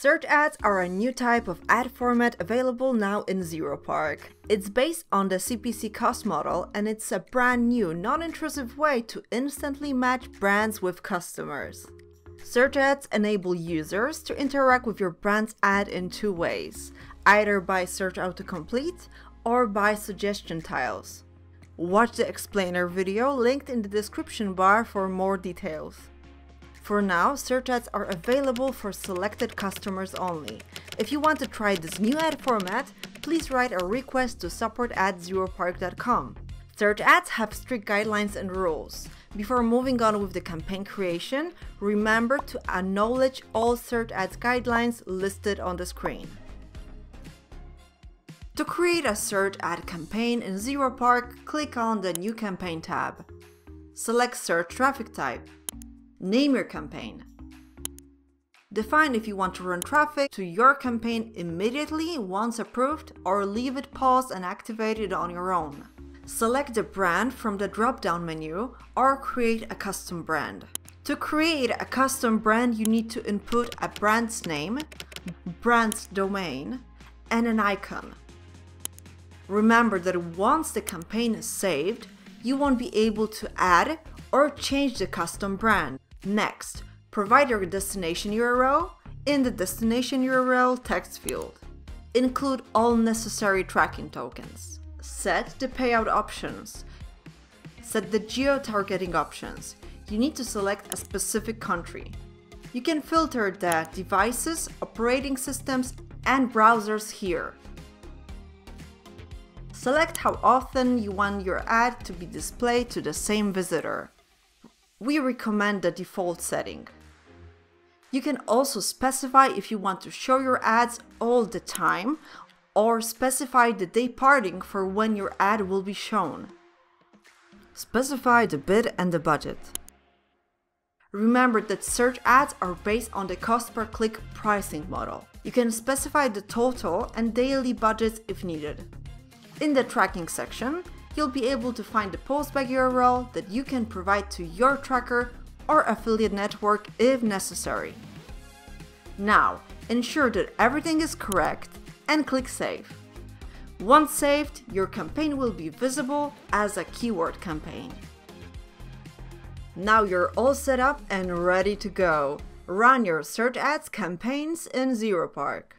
Search ads are a new type of ad format available now in Zeropark. It's based on the CPC cost model, and it's a brand new, non-intrusive way to instantly match brands with customers. Search ads enable users to interact with your brand's ad in two ways, either by search autocomplete or by suggestion tiles. Watch the explainer video linked in the description bar for more details. For now, search ads are available for selected customers only. If you want to try this new ad format, please write a request to support@zeropark.com. Search ads have strict guidelines and rules. Before moving on with the campaign creation, remember to acknowledge all search ads guidelines listed on the screen. To create a search ad campaign in Zeropark, click on the New Campaign tab. Select Search Traffic Type. Name your campaign. Define if you want to run traffic to your campaign immediately once approved, or leave it paused and activated on your own. Select the brand from the drop-down menu or create a custom brand. To create a custom brand, you need to input a brand's name, brand's domain, and an icon. Remember that once the campaign is saved, you won't be able to add or change the custom brand. Next, provide your destination URL in the destination URL text field. Include all necessary tracking tokens. Set the payout options. Set the geo-targeting options. You need to select a specific country. You can filter the devices, operating systems, and browsers here. Select how often you want your ad to be displayed to the same visitor. We recommend the default setting. You can also specify if you want to show your ads all the time, or specify the day parting for when your ad will be shown. Specify the bid and the budget. Remember that search ads are based on the cost per click pricing model. You can specify the total and daily budgets if needed. In the tracking section, you'll be able to find the postback URL that you can provide to your tracker or affiliate network if necessary. Now, ensure that everything is correct and click Save. Once saved, your campaign will be visible as a keyword campaign. Now you're all set up and ready to go. Run your search ads campaigns in Zeropark.